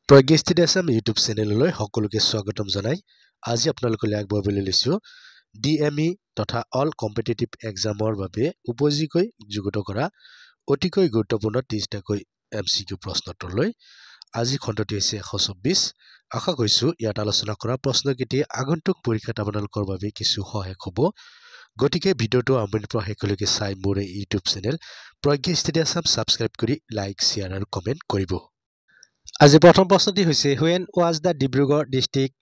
প্ৰজ্ঞা study Assam YouTube চেনেললৈ সকলোকে স্বাগতম জনাই আজি আপোনালোকলৈ আগবঢ়াবলৈ লৈছো ডিএমই তথা অল কম্পিটিটিভ এক্সামৰ বাবে উপযোগী যুগুত কৰা অতিকৈ গুৰুত্বপূৰ্ণ 30টাকৈ এমসিকিউ প্ৰশ্নোত্তৰলৈ আজি খণ্ডটি হৈছে 124 আশা কৰিছো ইয়াত আলোচনা কৰা প্ৰশ্নকেইটি আগন্তুক পৰীক্ষাত আপোনালোকৰ বাবে কিছু সহায়ক হ'ব গতিকে ভিডিওটো আৰম্ভণিৰ পৰা শেষলৈকে চাই মোৰ ইউটিউব চেনেল প্ৰজ্ঞা ষ্টাডি আসাম সাবস্ক্ৰাইব কৰি লাইক শেয়াৰ আৰু কমেন্ট কৰিব আজি প্ৰথম প্ৰশ্নটি হৈছে when was the Dibrugarh district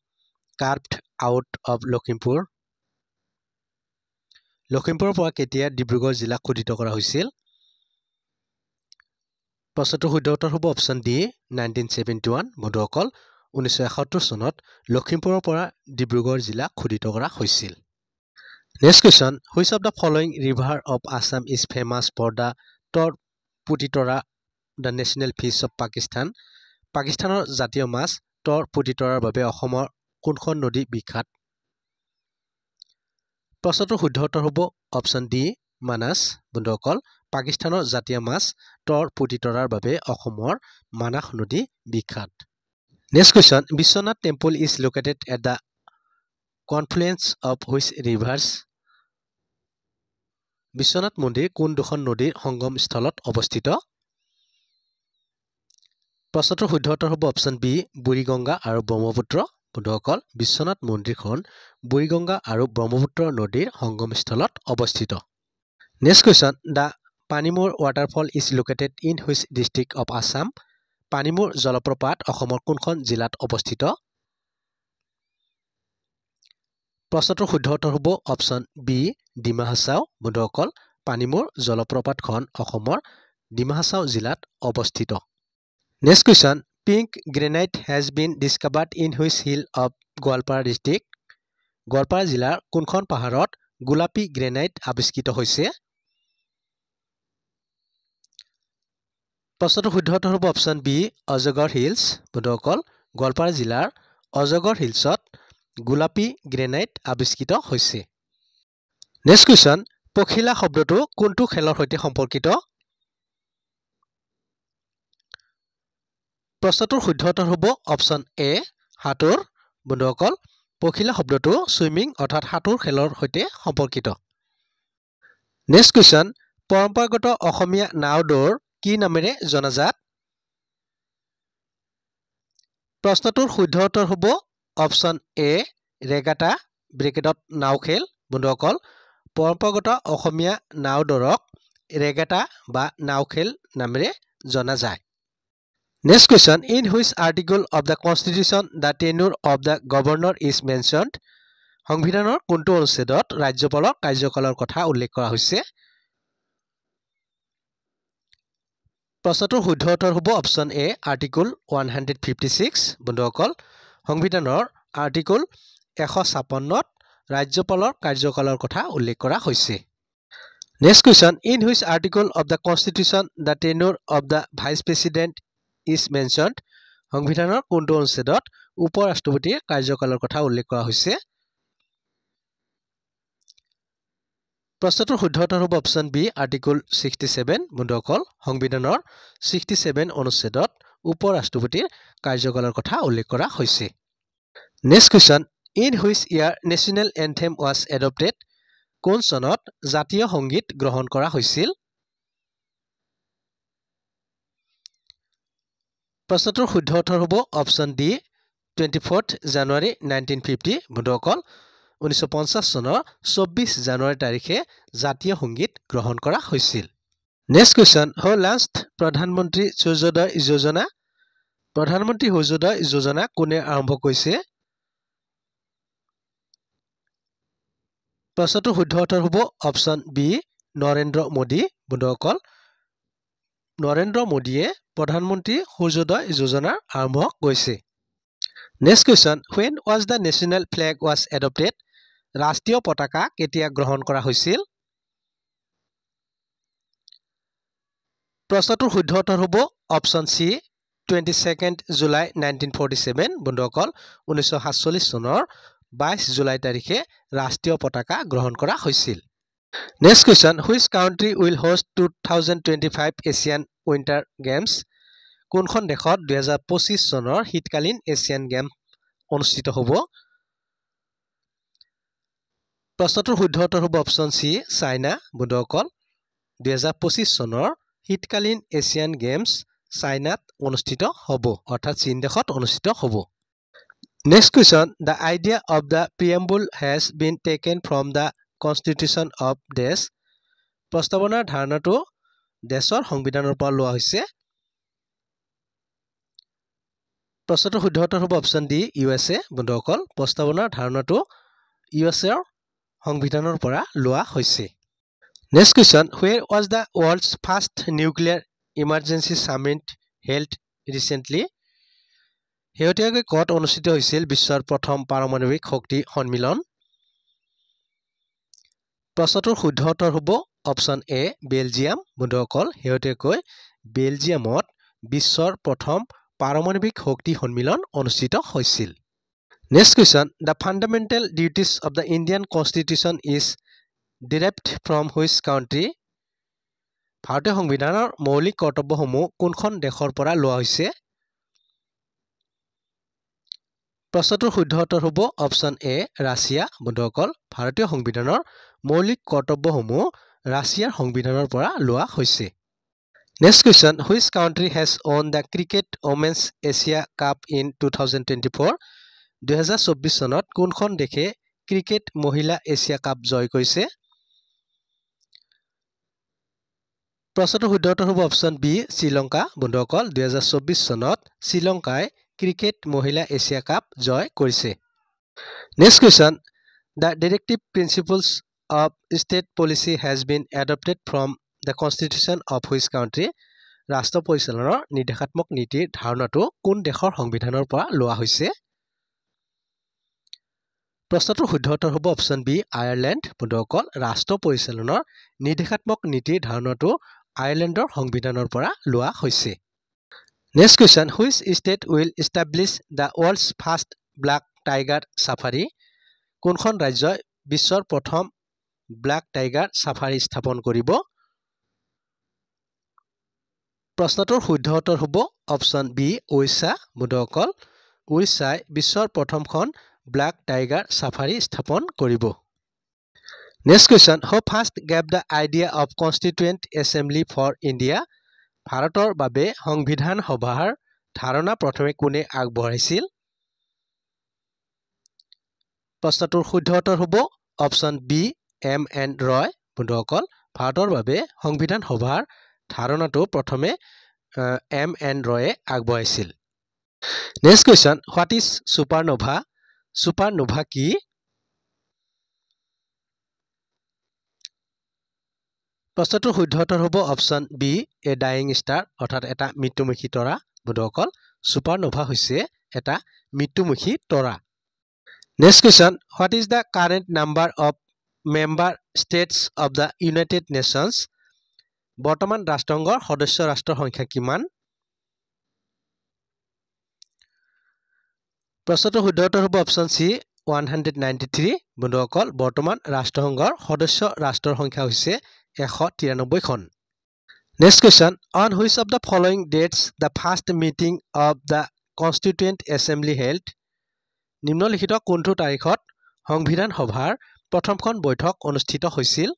carved out of Lakhimpur লখিমপুৰৰ পৰা কেতিয়া ডিব্ৰুগড় জিলা খোদিত কৰা হৈছিল প্ৰশ্নটোৰ শুদ্ধ উত্তৰ হ'ব অপচন ডি 1971 বন্ধুসকল 1971 চনত লখিমপুৰৰ পৰা ডিব্ৰুগড় জিলা খোদিত কৰা হৈছিল next question which of the following river of Assam is famous for the torputitora the national fish of Pakistan পাকিস্তানৰ জাতীয় মাছ torputitorar বাবে অসমৰ কোনখন নদী বিখ্যাত প্ৰশ্নটোৰ শুদ্ধ উত্তৰ হ'ব অপচন ডি মানাস বন্ধুসকল পাকিস্তানৰ জাতীয় মাছ torputitorar বাবে অসমৰ মানাস নদী বিখ্যাত next question Biswanath temple is located at the confluence of which rivers Biswanath মন্দিৰ কোন দুখন নদীৰ সংগম স্থলত অৱস্থিত প্ৰশ্নটোৰ শুদ্ধ উত্তৰ হ'ব অপচন বি বুৰিগঙ্গা আৰু ব্ৰহ্মপুত্ৰ বন্ধুসকল বিশ্বনাথ মন্দিৰখন বুৰিগঙ্গা আৰু ব্ৰহ্মপুত্ৰ নদীৰ সংগমস্থলত অৱস্থিত next question the Panimur waterfall is located in which district of Assam Panimur জলপ্ৰপাত অসমৰ কোনখন জিলাত অৱস্থিত প্ৰশ্নটোৰ শুদ্ধ উত্তৰ হ'ব অপচন বি ডিমা হাছাও বন্ধুসকল পানীমূৰ জলপ্ৰপাতখন অসমৰ ডিমা হাছাও জিলাত অৱস্থিত Next question, pink granite has been discovered in which hill of Goalpara district? Goalpara জিলাৰ কোনখন পাহাৰত গোলাপী গ্ৰেনাইট আৱিষ্কৃত হৈছে? প্ৰশ্নটোৰ শুদ্ধ উত্তৰ হ'ব অপচন বি অজগৰ হিলছ বন্ধুসকল গোৱালপাৰা জিলাৰ অজগৰ হিলছত গোলাপী গ্ৰেনাইট আৱিষ্কৃত হৈছে নেক্সট কোৱেশ্চন পখিলা শব্দটো কোনটো খেলৰ সৈতে সম্পৰ্কিত প্ৰশ্নটোৰ শুদ্ধ উত্তৰ হ'ব অপচন এ হাতৰ বন্ধুসকল পখিলা শব্দটো সুইমিং অৰ্থাৎ হাতৰ খেলৰ সৈতে সম্পৰ্কিত নেক্সট কোৱেশ্চন পৰম্পৰাগত অসমীয়া নাও দৌৰ কি নামেৰে জনাজাত প্ৰশ্নটোৰ শুদ্ধ উত্তৰ হ'ব অপচন এ ৰেগাটা ব্ৰেকেটত নাও খেল বন্ধুসকল পৰম্পৰাগত অসমীয়া নাও দৌৰক ৰেগাটা বা নাও খেল নামেৰে জনা যায় Next question, in which article of the constitution the tenure of the governor is mentioned? সংবিধানৰ কোনটো অনুচ্ছেদত ৰাজ্যপালৰ কাৰ্যকালৰ কথা উল্লেখ কৰা হৈছে? প্ৰশ্নটোৰ শুদ্ধ উত্তৰ হ'ব অপচন এ আৰ্টিকল 156 বন্ধুসকল সংবিধানৰ আৰ্টিকল 156ত ৰাজ্যপালৰ কাৰ্যকালৰ কথা উল্লেখ কৰা হৈছে Next question, in which article of the constitution the tenure of the vice president is mentioned সংবিধানৰ কোনটো অনুচ্ছেদত উপ-ৰাষ্ট্ৰপতিৰ কাৰ্যকালৰ কথা উল্লেখ কৰা হৈছে প্ৰশ্নটোৰ শুদ্ধ উত্তৰ হ'ব অপচন বি আৰ্টিকল 67 বন্ধুসকল সংবিধানৰ 67 অনুচ্ছেদত উপ-ৰাষ্ট্ৰপতিৰ কাৰ্যকালৰ কথা উল্লেখ কৰা হৈছে next question in which year national anthem was adopted কোন চনত জাতীয় সংগীত গ্ৰহণ কৰা হৈছিল প্ৰশ্নটোৰ শুদ্ধ উত্তৰ হ'ব অপচন ডি 24th জানুৱাৰী 1950 বন্ধুসকল 1950 চনৰ 24 জানুৱাৰী তাৰিখে জাতীয় সংগীত গ্ৰহণ কৰা হৈছিল নেক্সট কোৱেশ্চন হু লঞ্চড প্ৰধানমন্ত্ৰী সূৰ্যোদয় যোজনা প্ৰধানমন্ত্ৰী সূৰ্যোদয় যোজনা কোনে আৰম্ভ কৰিছে প্ৰশ্নটোৰ শুদ্ধ উত্তৰ হ'ব অপচন বি নৰেন্দ্ৰ মোদী বন্ধুসকল নৰেন্দ্ৰ মোদীয়ে প্ৰধানমন্ত্ৰী সূৰ্যোদয় যোজনা আৰম্ভ কৰিছে next question when was the national flag was adopted ৰাষ্ট্ৰীয় পতাকা কেতিয়া গ্ৰহণ কৰা হৈছিল প্ৰশ্নটোৰ শুদ্ধ উত্তৰ হ'ব অপচন সি 22nd জুলাই 1947 বন্ধুসকল 1947 চনৰ 22 জুলাই তাৰিখে ৰাষ্ট্ৰীয় পতাকা গ্ৰহণ কৰা হৈছিল Next question, which country will host 2025 Asian Winter Games? কোনখন দেশত 2025 চনৰ শীতকালীন এছিয়ান গেম অনুষ্ঠিত হ'ব প্ৰশ্নটোৰ শুদ্ধ উত্তৰ হ'ব অপচন সি চাইনা বন্ধুসকল 2025 চনৰ শীতকালীন এছিয়ান গেমছ চাইনাত অনুষ্ঠিত হ'ব অৰ্থাৎ চীন দেশত অনুষ্ঠিত হ'ব next question the idea of the preamble has been taken from the constitution of দেশ প্ৰস্তাৱনাৰ ধাৰণাটো দেশৰ সংবিধানৰ পৰা লোৱা হৈছে প্ৰশ্নটোৰ শুদ্ধ উত্তৰ হ'ব অপচন ডি ইউএছএ বন্ধুসকল প্ৰস্তাৱনাৰ ধাৰণাটো ইউএছএৰ সংবিধানৰ পৰা লোৱা হৈছে next question where was the world's first nuclear emergency summit held recently শেহতীয়াকৈ ক'ত অনুষ্ঠিত হৈছিল বিশ্বৰ প্ৰথম পাৰমাণৱিক শক্তি সন্মিলন প্ৰশ্নটোৰ শুদ্ধ উত্তৰ হ'ব অপচন এ বেলজিয়াম বন্ধুসকল শেহতীয়াকৈ বেলজিয়ামত বিশ্বৰ প্ৰথম পাৰমাণৱিক শক্তি সন্মিলন অনুষ্ঠিত হৈছিল next question the fundamental duties of the Indian constitution is derived from which country ভাৰতীয় সংবিধানৰ মৌলিক কৰ্তব্যসমূহ কোনখন দেশৰ পৰা লোৱা হৈছে প্ৰশ্নটোৰ শুদ্ধ উত্তৰ হ'ব অপচন এ ৰাছিয়া বন্ধুসকল ভাৰতীয় সংবিধানৰ মৌলিক কৰ্তব্যসমূহ ৰাছিয়াৰ সংবিধানৰ পৰা লোৱা হৈছে next question which country has won the cricket women's asia cup in 2024 2024 চনত কোনখন দেশে ক্ৰিকেট মহিলা এছিয়া কাপ জয় কৰিছে প্ৰশ্নটোৰ শুদ্ধ উত্তৰ হ'ব অপচন বি শ্ৰীলংকা বন্ধুসকল 2024 চনত শ্ৰীলংকাই ক্ৰিকেট মহিলা এছিয়া কাপ জয় কৰিছে next question the directive principles of state policy has been adopted from the constitution of which country ৰাষ্ট্ৰ পৰিচালনাৰ নিৰ্দেশাত্মক নীতিৰ ধাৰণাটো কোন দেশৰ সংবিধানৰ পৰা লোৱা হৈছে প্ৰশ্নটোৰ শুদ্ধ উত্তৰ হ'ব অপচন বি আয়াৰলেণ্ড বন্ধুসকল ৰাষ্ট্ৰ পৰিচালনাৰ নিৰ্দেশাত্মক নীতিৰ ধাৰণাটো আয়াৰলেণ্ডৰ সংবিধানৰ পৰা লোৱা হৈছে next question which state will establish the world's first black tiger safari কোনখন ৰাজ্যই বিশ্বৰ প্ৰথম ব্লাক টাইগাৰ সাফাৰী স্থাপন কৰিব প্ৰশ্নটোৰ শুদ্ধ উত্তৰ হ'ব অপচন বি ওড়িশা বন্ধুসকল ওড়িশাই বিশ্বৰ প্ৰথমখন ব্লাক টাইগাৰ সাফাৰী স্থাপন কৰিব next question who first gave the idea of constituent assembly for India ভাৰতৰ বাবে সংবিধান সভাৰ ধাৰণা প্ৰথমে কোনে আগবঢ়াইছিল প্ৰশ্নটোৰ শুদ্ধ উত্তৰ হ'ব অপচন বি এম এন ৰয় বন্ধুসকল ভাৰতৰ বাবে সংবিধান সভাৰ ধাৰণাটো প্ৰথমে এম এন ৰয়ে আগবঢ়াইছিল next question what is supernova কি প্ৰশ্নটোৰ শুদ্ধ উত্তৰ হ'ব option B a dying star অৰ্থাৎ এটা মৃত্যুমুখী তৰা বন্ধুসকল ছুপাৰনোভা হৈছে এটা মৃত্যুমুখী তৰা next question what is the current number of member states of the United nations বৰ্তমান ৰাষ্ট্ৰসংঘৰ সদস্য ৰাষ্ট্ৰৰ সংখ্যা কিমান প্ৰশ্নটোৰ শুদ্ধ উত্তৰ হ'ব অপচন চি 193 বন্ধুসকল বৰ্তমান ৰাষ্ট্ৰসংঘৰ সদস্য ৰাষ্ট্ৰৰ সংখ্যা হৈছে 193 খন next question on which of the following that's the first meeting of the constituent assembly held নিম্নলিখিত কোনটো তাৰিখত সংবিধান সভাৰ প্ৰথমখন বৈঠক অনুষ্ঠিত হৈছিল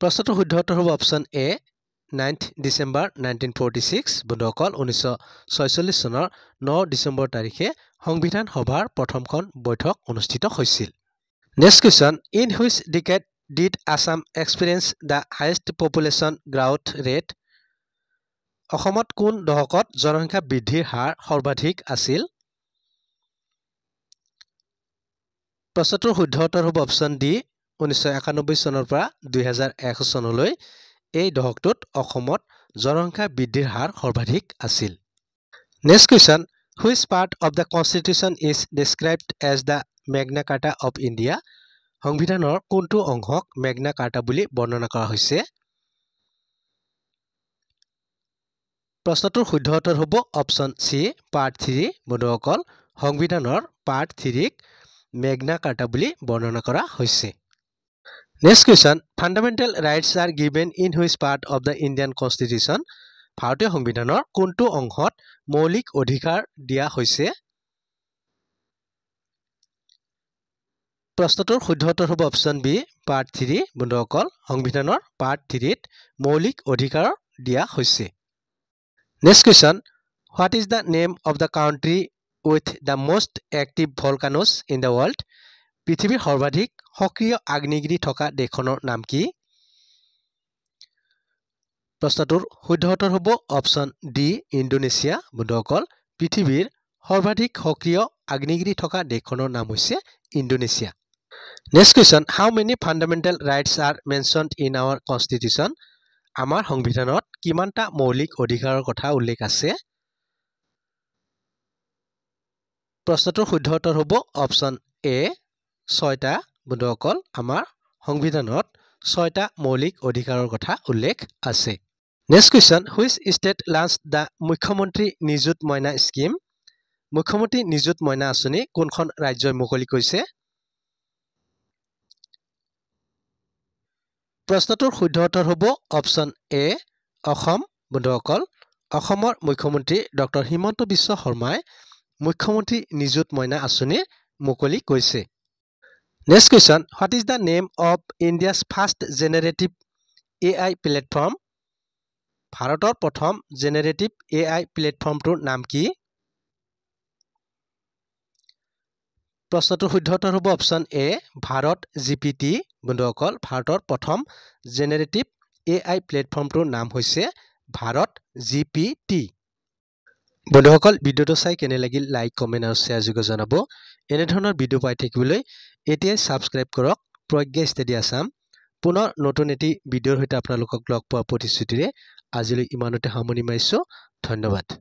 প্ৰশ্নটোৰ শুদ্ধ উত্তৰ হ'ব অপচন এ 9 ডিচেম্বৰ 1946 বন্ধুসকল 1946 চনৰ 9 ডিচেম্বৰ তাৰিখে সংবিধান সভাৰ প্ৰথমখন বৈঠক অনুষ্ঠিত হৈছিল next question in which decade did Assam experience the highest population growth rate অসমত কোন দশকত জনসংখ্যা বৃদ্ধিৰ হাৰ সৰ্বাধিক আছিল প্ৰশ্নটোৰ শুদ্ধ উত্তৰ হ'ব অপচন ডি 1991 চনৰ পৰা 2001 চনলৈ এই দশকটোত অসমত জনসংখ্যা বৃদ্ধিৰ হাৰ সৰ্বাধিক আছিল next question which part of the constitution is described as the Magna Carta of India সংবিধানৰ কোনটো অংশক মেগনা কাৰ্টা বুলি বৰ্ণনা কৰা হৈছে প্ৰশ্নটোৰ শুদ্ধ উত্তৰ হ'ব অপচন চি পাৰ্ট 3 বন্ধুসকল সংবিধানৰ পাৰ্ট 3ক মেগনা কাৰ্টা বুলি বৰ্ণনা কৰা হৈছে Next question. Fundamental rights are given in which part of the Indian Constitution? ভাৰতীয় সংবিধানৰ কোনটো অংশত মৌলিক অধিকাৰ দিয়া হৈছে? প্ৰশ্নটোৰ শুদ্ধ উত্তৰ হ'ব অপশ্যন বি পাৰ্ট 3 বন্ধুসকল সংবিধানৰ পাৰ্ট 3 ত মৌলিক অধিকাৰ দিয়া হৈছে। Next question. What is the name of the country with the most active volcanoes in the world? পৃথিৱীৰ সৰ্বাধিক সক্ৰিয় আগ্নেয়গিৰি থকা দেশখনৰ নাম কি? প্ৰশ্নটোৰ শুদ্ধ উত্তৰ হ'ব অপশ্যন ডি ইণ্ডোনেছিয়া বন্ধুসকল পৃথিৱীৰ সৰ্বাধিক সক্ৰিয় আগ্নেয়গিৰি থকা দেশখনৰ নাম হৈছে Indonesia. Next question. How many fundamental rights are mentioned in our constitution? আমাৰ সংবিধানত কিমানটা মৌলিক অধিকাৰৰ কথা উল্লেখ আছে? প্ৰশ্নটোৰ শুদ্ধ উত্তৰ হ'ব অপশ্যন এ 6টা বন্ধুসকল আমাৰ সংবিধানত 6টা মৌলিক অধিকাৰৰ কথা উল্লেখ আছে। Next question. Which state launched the মুখ্যমন্ত্ৰী নিযুত মইনা স্কিম? মুখ্যমন্ত্ৰী নিযুত মইনা আঁচনি কোনখন ৰাজ্যই মুকলি কৰিছে? প্ৰশ্নটোৰ শুদ্ধ উত্তৰ হ'ব অপশ্যন এ অসম বন্ধুসকল অসমৰ মুখ্যমন্ত্ৰী ডক্টৰ হিমন্ত বিশ্ব শৰ্মাই মুখ্যমন্ত্ৰী নিযুত মইনা আঁচনি মুকলি কৰিছে। Next question. What is the name of India's first generative AI platform? ভাৰতৰ প্ৰথম জেনেৰেটিভ AI প্লেটফৰ্মটোৰ নাম কি? প্ৰশ্নটোৰ শুদ্ধ উত্তৰ হ'ব অপশ্যন এ ভাৰত GPT বন্ধুসকল ভাৰতৰ প্ৰথম জেনেৰেটিভ AI প্লেটফৰ্মটোৰ নাম হৈছে ভাৰত GPT। বন্ধুসকল ভিডিঅ'টো চাই কেনে লাগিল লাইক কমেণ্ট আৰু শ্বেয়াৰ যোগে জনাব। এনেধৰণৰ ভিডিঅ' পাই থাকিবলৈ এতিয়াই ছাবস্ক্ৰাইব কৰক প্ৰজ্ঞা ষ্টাডি আসাম। পুনৰ নতুন এটি ভিডিঅ'ৰ সৈতে আপোনালোকক লগ পোৱাৰ প্ৰতিশ্ৰুতিৰে আজিলৈ ইমানতে সামৰণি মাৰিছোঁ। ধন্যবাদ।